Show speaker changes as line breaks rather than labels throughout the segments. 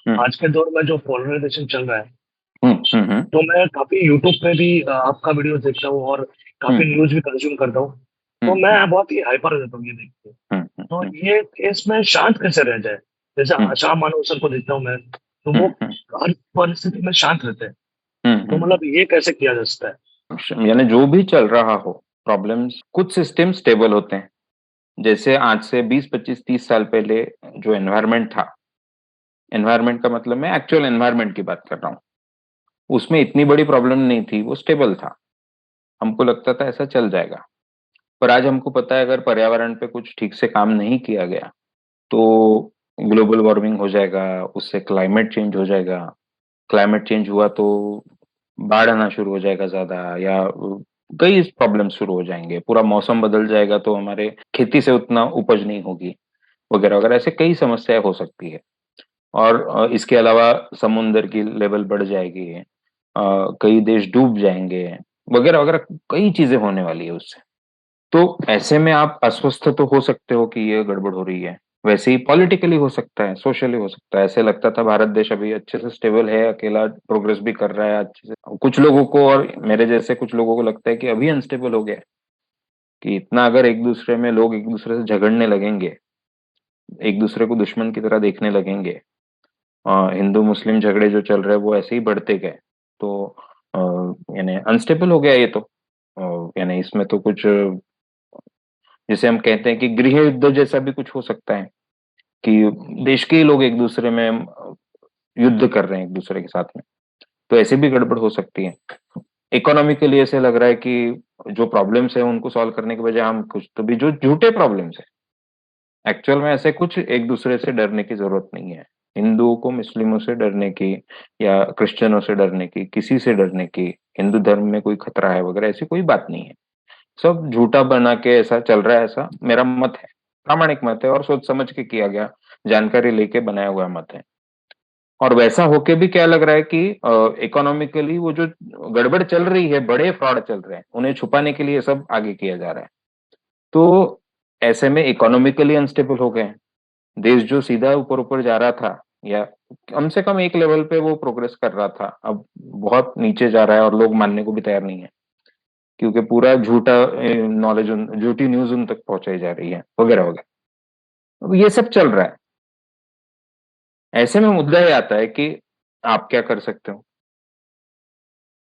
आज के दौर में जो पोलराइजेशन चल रहा है,
हम्म।
तो मैं काफी यूट्यूब पे भी आपका वीडियो देखता हूँ और काफी
हम्म।
न्यूज भी कंज्यूम करता हूँ। तो
हम्म।
मैं बहुत ही हाइपर हो जाता हूँ ये देख के। तो
हम्म।
ये केस में शांत कैसे रह जाए? जैसे
हम्म।
आशा मानव सर को देखता हूँ मैं, तो वो
हम्म।
हर परिस्थिति में शांत रहते हैं। तो
हम्म।
मतलब ये कैसे किया जा सकता है?
यानी जो भी चल रहा हो प्रॉब्लम्स, कुछ सिस्टम स्टेबल होते हैं। जैसे आज से 20 25 30 साल पहले जो एनवायरनमेंट था, एनवायरनमेंट का मतलब मैं एक्चुअल एनवायरनमेंट की बात कर रहा हूँ, उसमें इतनी बड़ी प्रॉब्लम नहीं थी, वो स्टेबल था। हमको लगता था ऐसा चल जाएगा। पर आज हमको पता है अगर पर्यावरण पे कुछ ठीक से काम नहीं किया गया तो ग्लोबल वार्मिंग हो जाएगा, उससे क्लाइमेट चेंज हो जाएगा। क्लाइमेट चेंज हुआ तो बाढ़ आना शुरू हो जाएगा ज्यादा, या कई प्रॉब्लम शुरू हो जाएंगे। पूरा मौसम बदल जाएगा तो हमारे खेती से उतना उपज नहीं होगी, वगैरह वगैरह, ऐसे कई समस्याएं हो सकती है। और इसके अलावा समुद्र की लेवल बढ़ जाएगी, कई देश डूब जाएंगे, वगैरह वगैरह, कई चीजें होने वाली है उससे। तो ऐसे में आप अस्वस्थ तो हो सकते हो कि ये गड़बड़ हो रही है। वैसे ही पॉलिटिकली हो सकता है, सोशली हो सकता है। ऐसे लगता था भारत देश अभी अच्छे से स्टेबल है, अकेला प्रोग्रेस भी कर रहा है अच्छे से। कुछ लोगों को, और मेरे जैसे कुछ लोगों को लगता है कि अभी अनस्टेबल हो गया है, कि इतना अगर एक दूसरे में लोग एक दूसरे से झगड़ने लगेंगे, एक दूसरे को दुश्मन की तरह देखने लगेंगे, हिंदू मुस्लिम झगड़े जो चल रहे हैं वो ऐसे ही बढ़ते गए, तो अ, यानी अनस्टेबल हो गया ये तो। यानी इसमें तो कुछ, जैसे हम कहते हैं कि गृह युद्ध जैसा भी कुछ हो सकता है, कि देश के ही लोग एक दूसरे में युद्ध कर रहे हैं एक दूसरे के साथ में। तो ऐसे भी गड़बड़ हो सकती है। इकोनॉमिकली ऐसे लग रहा है कि जो प्रॉब्लम्स है उनको सॉल्व करने के बजाय हम कुछ तो भी जो झूठे प्रॉब्लम्स है, एक्चुअल में ऐसे कुछ एक दूसरे से डरने की जरूरत नहीं है। हिंदुओं को मुस्लिमों से डरने की, या क्रिश्चियनों से डरने की, किसी से डरने की, हिंदू धर्म में कोई खतरा है वगैरह, ऐसी कोई बात नहीं है। सब झूठा बना के ऐसा चल रहा है, ऐसा मेरा मत है। प्रामाणिक मत है और सोच समझ के किया गया, जानकारी लेके बनाया हुआ मत है। और वैसा होके भी क्या लग रहा है कि इकोनॉमिकली वो जो गड़बड़ चल रही है, बड़े फ्रॉड चल रहे हैं, उन्हें छुपाने के लिए सब आगे किया जा रहा है। तो ऐसे में इकोनॉमिकली अनस्टेबल हो गए हैं। देश जो सीधा ऊपर ऊपर जा रहा था, या कम से कम एक लेवल पे वो प्रोग्रेस कर रहा था, अब बहुत नीचे जा रहा है और लोग मानने को भी तैयार नहीं है, क्योंकि पूरा झूठा नॉलेज, झूठी न्यूज उन तक पहुंचाई जा रही है, वगैरह वगैरह। अब ये सब चल रहा है। ऐसे में मुद्दा ये आता है कि आप क्या कर सकते हो।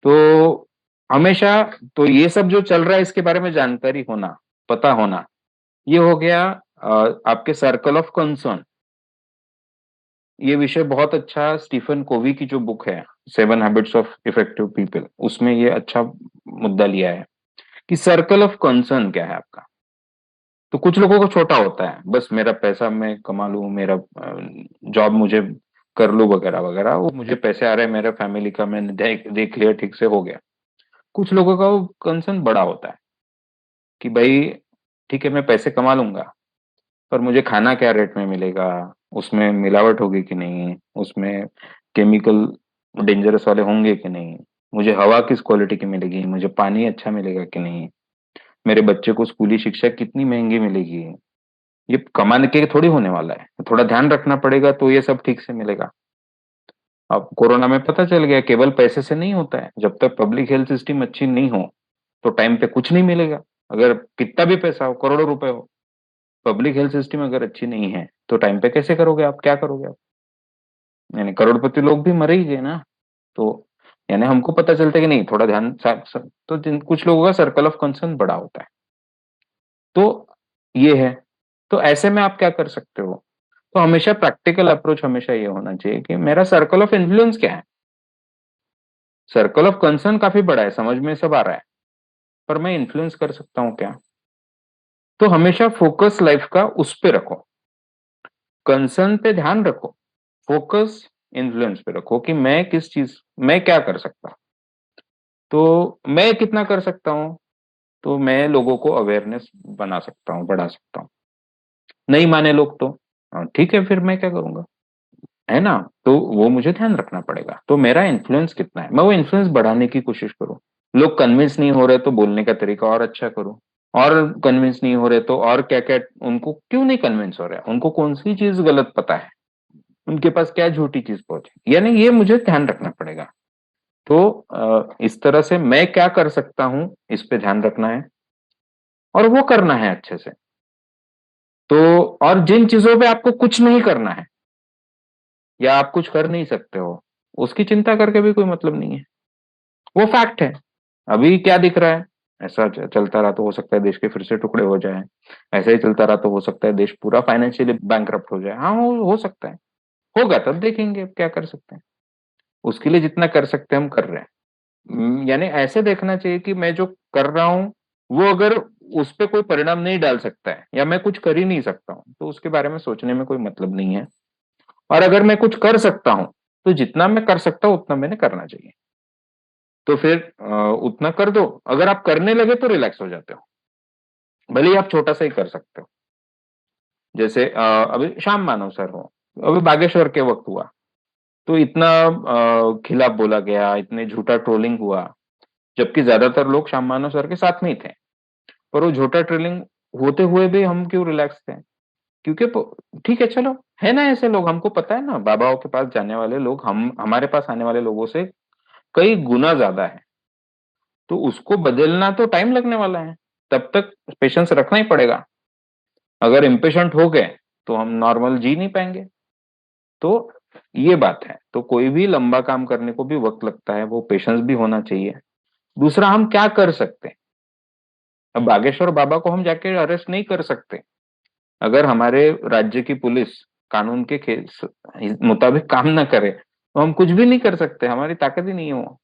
तो हमेशा, तो ये सब जो चल रहा है इसके बारे में जानकारी होना, पता होना, ये हो गया आपके सर्कल ऑफ कंसर्न। ये विषय बहुत अच्छा, स्टीफन कोवी की जो बुक है 7 हैबिट्स ऑफ इफेक्टिव पीपल, उसमें ये अच्छा मुद्दा लिया है कि सर्कल ऑफ कंसर्न क्या है आपका। तो कुछ लोगों को छोटा होता है, बस मेरा पैसा मैं कमा लूं, मेरा जॉब मुझे कर लूं, वगैरह वगैरह, वो मुझे पैसे आ रहे हैं, मेरे फैमिली का मैंने देख लिया, ठीक से हो गया। कुछ लोगों का वो कंसर्न बड़ा होता है कि भाई ठीक है मैं पैसे कमा लूंगा, पर मुझे खाना क्या रेट में मिलेगा, उसमें मिलावट होगी कि नहीं, उसमें केमिकल डेंजरस वाले होंगे कि नहीं, मुझे हवा किस क्वालिटी की मिलेगी, मुझे पानी अच्छा मिलेगा कि नहीं, मेरे बच्चे को स्कूली शिक्षा कितनी महंगी मिलेगी। ये कमाने के थोड़ी होने वाला है, थोड़ा ध्यान रखना पड़ेगा तो ये सब ठीक से मिलेगा। अब कोरोना में पता चल गया केवल पैसे से नहीं होता है। जब तक पब्लिक हेल्थ सिस्टम अच्छी नहीं हो तो टाइम पे कुछ नहीं मिलेगा। अगर कितना भी पैसा हो, करोड़ों रुपए हो, पब्लिक हेल्थ सिस्टम अगर अच्छी नहीं है तो टाइम पे कैसे करोगे आप, क्या करोगे आप। यानी करोड़पति लोग भी मर ही गए ना। तो यानी हमको पता चलता है कि नहीं, थोड़ा ध्यान तो कुछ लोगों का सर्कल ऑफ कंसर्न बड़ा होता है। तो ये है। तो ऐसे में आप क्या कर सकते हो। तो हमेशा प्रैक्टिकल अप्रोच हमेशा ये होना चाहिए कि मेरा सर्कल ऑफ इन्फ्लुएंस क्या है। सर्कल ऑफ कंसर्न काफी बड़ा है, समझ में सब आ रहा है, पर मैं इन्फ्लुएंस कर सकता हूँ क्या। तो हमेशा फोकस लाइफ का उस पे रखो, कंसर्न पे ध्यान रखो, फोकस इन्फ्लुएंस पे रखो कि मैं किस चीज, मैं क्या कर सकता हूँ। तो मैं कितना कर सकता हूँ, तो मैं लोगों को अवेयरनेस बना सकता हूँ, बढ़ा सकता हूँ। नहीं माने लोग तो ठीक है, फिर मैं क्या करूंगा, है ना। तो वो मुझे ध्यान रखना पड़ेगा। तो मेरा इन्फ्लुएंस कितना है, मैं वो इन्फ्लुएंस बढ़ाने की कोशिश करूँ। लोग कन्विंस नहीं हो रहे तो बोलने का तरीका और अच्छा करूँ। और कन्विंस नहीं हो रहे तो और क्या-क्या उनको क्यों नहीं कन्विंस हो रहे? उनको कौन-सी चीज़ गलत पता है? उनके पास क्या झूठी चीज़ पहुँची? यानी ये मुझे ध्यान रखना पड़ेगा। तो इस तरह से मैं क्या कर सकता हूँ, इस पे ध्यान रखना है और वो करना है अच्छे से। तो और जिन चीज़ों पे आपको कुछ नहीं करना है या आप कुछ कर नहीं सकते हो, उसकी चिंता करके भी कोई मतलब नहीं है। वो फैक्ट है। अभी क्या दिख रहा है? ऐसा चलता रहा तो हो सकता है देश के फिर से टुकड़े हो जाएँ। ऐसा ही चलता रहा तो हो सकता है देश पूरा फाइनेंशियली बैंकरप्ट हो जाए। हाँ, हो सकता है। होगा तब देखेंगे अब क्या कर सकते हैं। उसके लिए जितना कर सकते हैं हम कर रहे हैं। यानी ऐसे देखना चाहिए कि मैं जो कर रहा हूँ, वो अगर उस पे कोई परिणाम नहीं डाल सकता है या मैं कुछ कर ही नहीं सकता हूँ, तो उसके बारे में सोचने में कोई मतलब नहीं है। और अगर मैं कुछ कर सकता हूँ, तो जितना मैं कर सकता हूँ उतना मैंने करना चाहिए। तो फिर उतना कर दो। अगर आप करने लगे तो रिलैक्स हो जाते हो। भले ही आप छोटा-सा ही कर सकते हो। जैसे अभी शाम मानव सर हो, अभी बागेश्वर के वक़्त हुआ, तो इतना खिलाफ बोला गया, इतने झूठा ट्रोलिंग हुआ, जबकि ज़्यादातर लोग श्याम मानव सर के साथ में ही थे। पर वो झूठा ट्रोलिंग होते हुए भी हम क्यों रिलैक्स थे? क्योंकि प ठीक है चलो, है ना ऐसे लोग, हमको पता है ना बाबाओं के पास जाने वाले लोग हम हमारे पास आने वाले लोगों से कई गुना ज़्यादा है। तो उसको बदलना तो टाइम लगने वाला है, तब तक पेशेंस रखना ही पड़ेगा। अगर इम्पेशेंट हो गए, तो हम नॉर्मल जी नहीं पाएँगे। तो ये बात है, तो कोई भी लंबा काम करने को भी वक़्त लगता है, वो पेशेंस भी होना चाहिए। दूसरा हम क्या कर सकते हैं? अब बागेश्वर बाबा को हम जाके अरेस्ट नहीं कर सकते। अगर हमारे राज्य की पुलिस कानून के मुताबिक काम ना करे, तो हम कुछ भी नहीं कर सकते, हमारी ताकत ही नहीं है वो।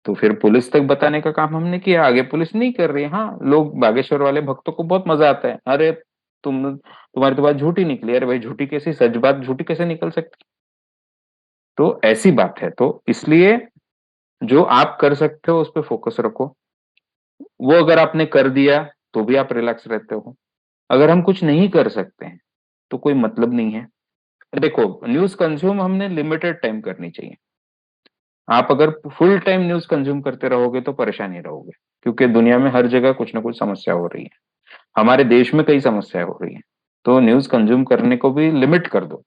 तो फिर पुलिस तक बताने का काम हमने किया, आगे पुलिस नहीं कर रही है। हाँ, लोग बागेश्वर वाले भक्तों को बहुत मज़ा आता है। अरे! तुम्हारी तो बात झूठी निकली। अरे भाई झूठी कैसी सच बात झूठी कैसे निकल सकती? तो ऐसी बात है। तो इसलिए जो आप कर सकते हो उस पे फ़ोकस रखो। वो अगर आपने कर दिया, तो भी आप रिलैक्स रहते हो। अगर हम कुछ नहीं कर सकते हैं, तो कोई मतलब नहीं है। देखो, न्यूज़ कंज़्यूम हमने लिमिटेड टाइम करनी चाहिए। आप अगर फुल टाइम न्यूज़ कंज़्यूम करते रहोगे तो परेशान ही रहोगे, क्योंकि दुनिया में हर जगह कुछ न कुछ समस्या हो रही है। हमारे देश में कई समस्याएँ हो रही हैं, तो न्यूज़ कंज़्यूम करने को भी लिमिट कर दो।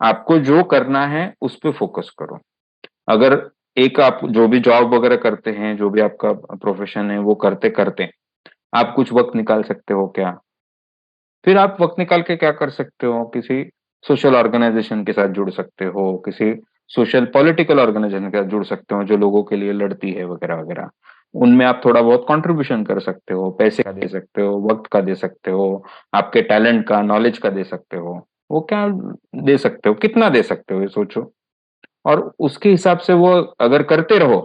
आपको जो करना है, उस पे फ़ोकस करो। अगर एक आप जो भी जॉब वगैरह करते हैं, जो भी आपका प्रोफ़ेशन है, वो करते-करते आप कुछ वक़्त निकाल सकते हो क्या? फिर आप वक़्त निकाल के क्या कर सकते हो, किसी सोशल ऑर्गनाइज़ेशन के साथ जुड़ सकते हो, किसी सोशल पॉलिटिकल ऑर्गनाइज़ेशन के साथ जुड़ सकते हो, जो लोगों के लिए लड़ती है वगैरह-वगैरह। उनमें आप थोड़ा बहुत कंट्रीब्यूशन कर सकते हो, पैसे का दे सकते हो, वक़्त का दे सकते हो, आपके टैलेंट का, नॉलेज का दे सकते हो। वो क्या दे सकते हो, कितना दे सकते हो ये सोचो। और उसके हिसाब से वो अगर करते रहो,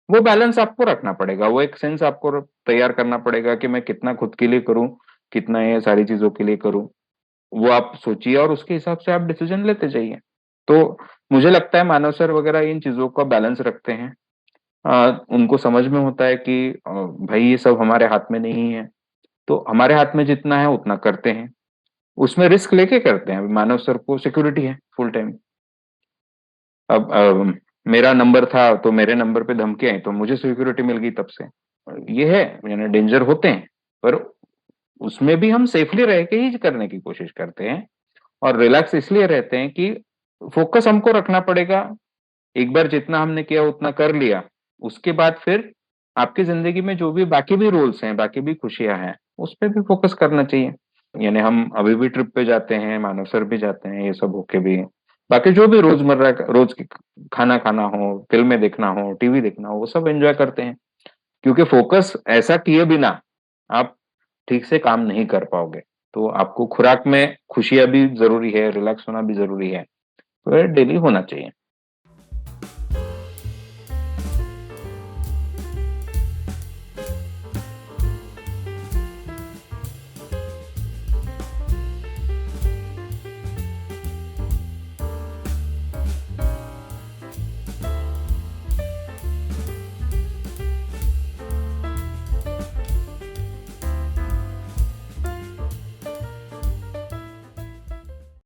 वो बैलेंस आपको रखना पड़ेगा, वो एक सेंस आपको तैयार करना पड़ेगा कि मैं कितना खुद के लिए करूँ, कितना ये सारी चीज़ों के लिए करूँ। वो आप सोचिए और उसके हिसाब से आप डिसीज़न लेते जाइए। तो मुझे लगता है मानव सर वग़ैरह इन चीज़ों का बैलेंस रखते हैं। उनको समझ में होता है कि भई ये सब हमारे हाथ में नहीं है, तो हमारे हाथ में जितना है उतना करते हैं। उसमें रिस्क लेके करते हैं। अभी मानव सर को सिक्योरिटी है फुल टाइम। अब मेरा नंबर था तो मेरे नंबर पे धमकी आई तो मुझे सिक्योरिटी मिल गई तब से। ये है यानी डेंजर होते हैं, पर उसमें भी हम सेफली रह के ही करने की कोशिश करते हैं और रिलैक्स इसलिए रहते हैं कि फ़ोकस हमको रखना पड़ेगा। एक बार जितना हमने किया उतना कर लिया, उसके बाद फिर आपकी ज़िंदगी में जो भी बाकी भी रोल्स हैं, बाकी भी खुशियाँ हैं, उस पे भी फ़ोकस करना चाहिए। यानी हम अभी भी ट्रिप पे जाते हैं, मानव सर भी जाते हैं, ये सब होके भी। बाकी जो भी रोज़मर्रा का रोज़ की खाना खाना हो, फ़िल्में देखना हो, टीवी देखना हो, वो सब एन्जॉय करते हैं। क्योंकि फ़ोकस ऐसा किए बिना आप ठीक से काम नहीं कर पाओगे। तो आपको खुराक में खुशियाँ भी ज़रूरी है, रिलैक्स होना भी ज़रूरी है। तो ये डेली होना चाहिए।